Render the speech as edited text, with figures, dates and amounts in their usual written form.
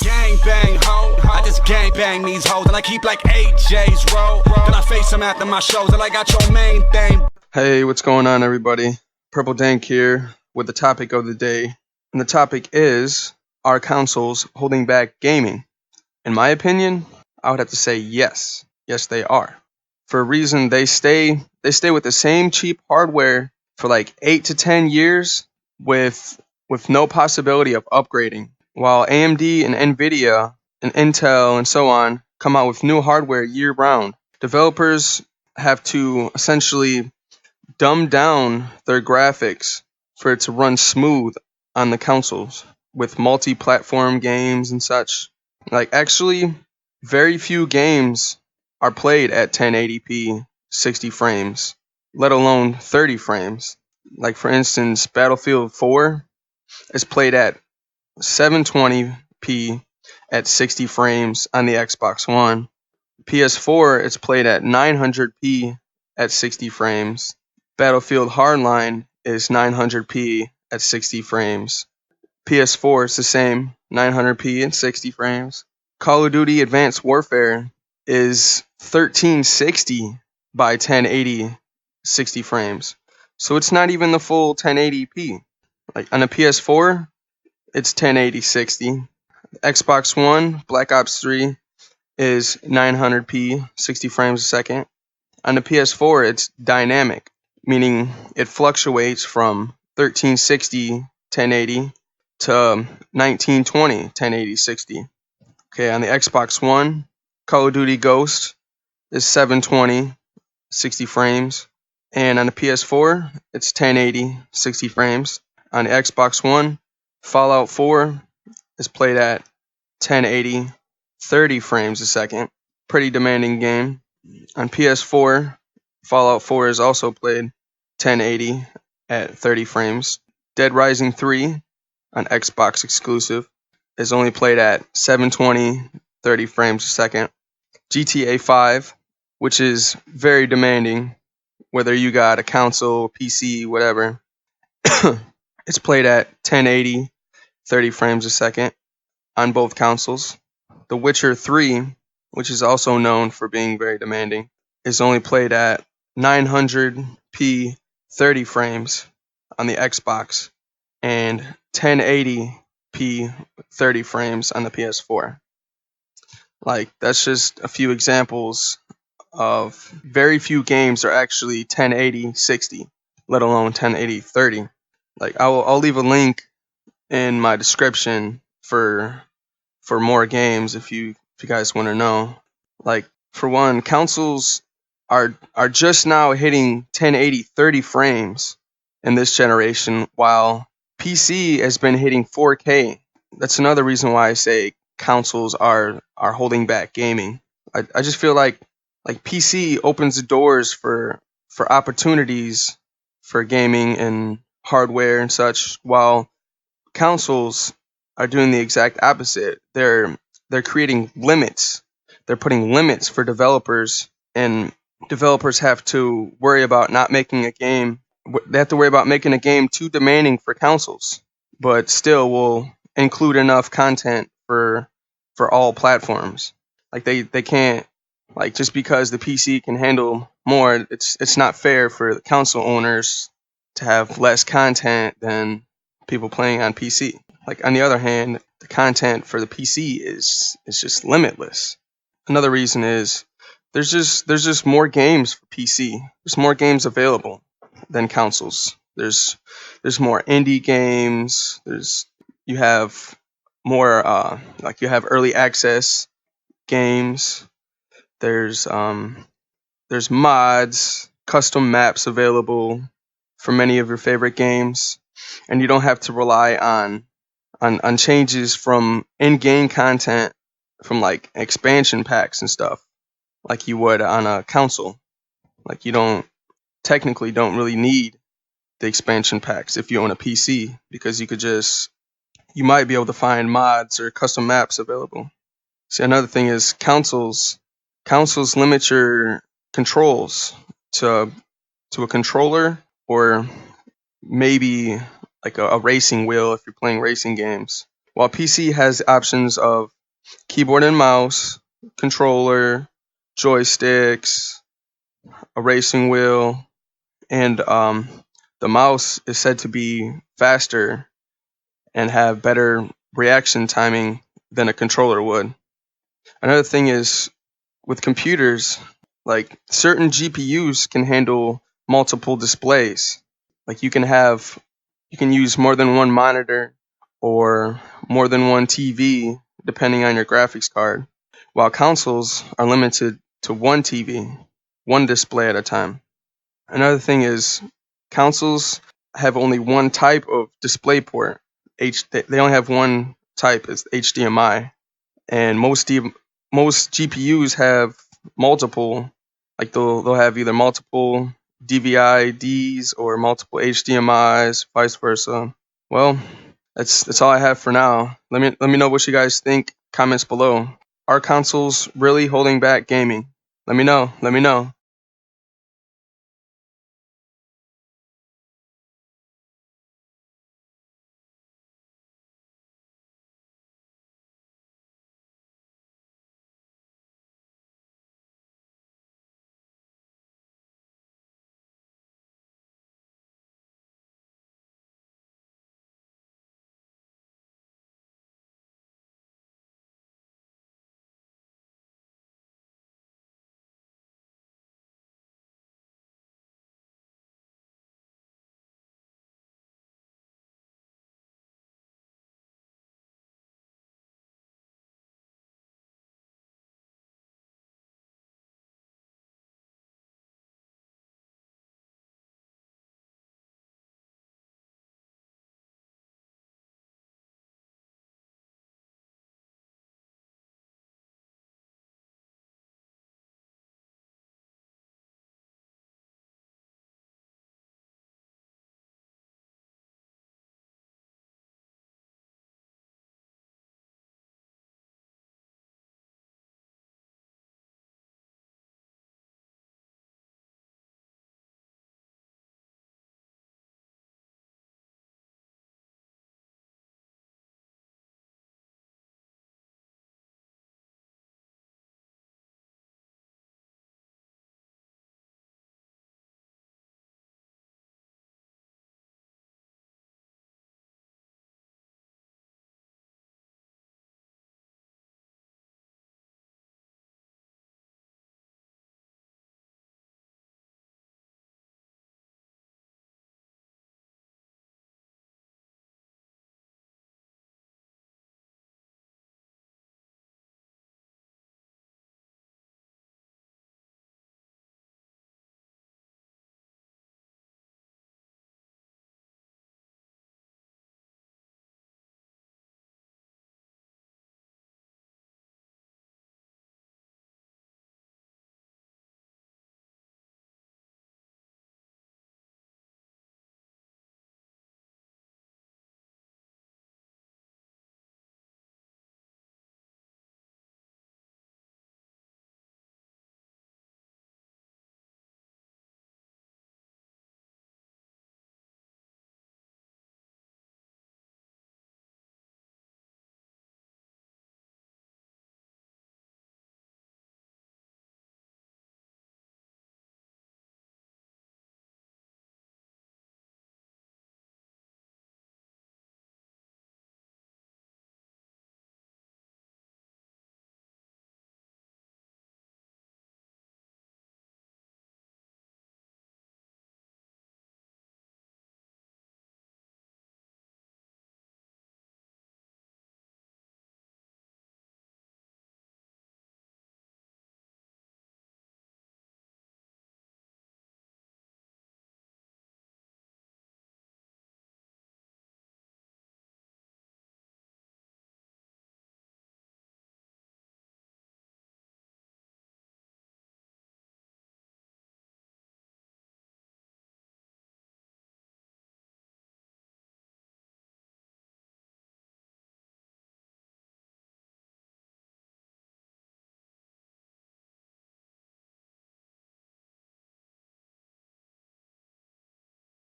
Gang bang ho, I just gang bang these hoes and I keep like AJ's roll. Then I face them after my shows and I got your main thing. Hey, what's going on, everybody? Purple Dank here with the topic of the day. And the topic is, are consoles holding back gaming? In my opinion, I would have to say yes. Yes, they are. For a reason, they stay with the same cheap hardware for like 8 to 10 years with no possibility of upgrading. While AMD and Nvidia and Intel and so on come out with new hardware year round, developers have to essentially dumb down their graphics for it to run smooth on the consoles with multi-platform games and such. Like, actually, very few games are played at 1080p 60 frames, let alone 30 frames. Like, for instance, Battlefield 4 is played at 720p at 60 frames on the Xbox One. PS4 is played at 900p at 60 frames. Battlefield Hardline is 900p at 60 frames. PS4 is the same, 900p and 60 frames. Call of Duty Advanced Warfare is 1360 by 1080 60 frames. So it's not even the full 1080p. Like on a PS4, it's 1080 60. Xbox One, Black Ops 3 is 900p 60 frames a second. On the PS4, it's dynamic, meaning it fluctuates from 1360 1080 to 1920 1080 60. Okay, on the Xbox One, Call of Duty Ghost is 720 60 frames, and on the PS4, it's 1080 60 frames. On the Xbox One, Fallout 4 is played at 1080 30 frames a second. Pretty demanding game. On PS4, Fallout 4 is also played 1080 at 30 frames. Dead Rising 3, an Xbox exclusive, is only played at 720 30 frames a second. GTA 5, which is very demanding, whether you got a console, PC, whatever, it's played at 1080 30 frames a second on both consoles. The Witcher 3, which is also known for being very demanding, is only played at 900p 30 frames on the Xbox and 1080p 30 frames on the PS4. Like, that's just a few examples of very few games are actually 1080 60, let alone 1080 30. Like, I'll leave a link in my description for more games if you guys want to know. Like, for one, consoles are just now hitting 1080 30 frames in this generation, while PC has been hitting 4K. That's another reason why I say consoles are holding back gaming. I just feel like PC opens the doors for opportunities for gaming and hardware and such, while consoles are doing the exact opposite. They're creating limits. They're putting limits for developers, and developers have to worry about not making a game. They have to worry about making a game too demanding for consoles, but still will include enough content for all platforms. Like, they can't, like, just because the PC can handle more, it's not fair for the console owners to have less content than people playing on PC. Like, on the other hand, the content for the PC is just limitless. Another reason is there's just more games for PC. There's more games available than consoles. There's more indie games. You have more like, you have early access games. There's mods, custom maps available for many of your favorite games, and you don't have to rely on changes from in-game content from like expansion packs and stuff like you would on a console. Like, you don't really need the expansion packs if you own a PC, because you might be able to find mods or custom maps available. See, another thing is consoles limit your controls to a controller, or maybe like a racing wheel if you're playing racing games. while PC has options of keyboard and mouse, controller, joysticks, a racing wheel, and the mouse is said to be faster and have better reaction timing than a controller would. Another thing is with computers, like certain GPUs can handle multiple displays. Like you can use more than one monitor or more than one TV depending on your graphics card, while consoles are limited to one TV, one display at a time. Another thing is consoles have only one type of display port. They only have one type, it's HDMI, and most GPUs have multiple, like they'll have either multiple DVI-Ds or multiple HDMIs, vice versa. Well, that's all I have for now. Let me know what you guys think. Comments below. Are consoles really holding back gaming? Let me know. Let me know.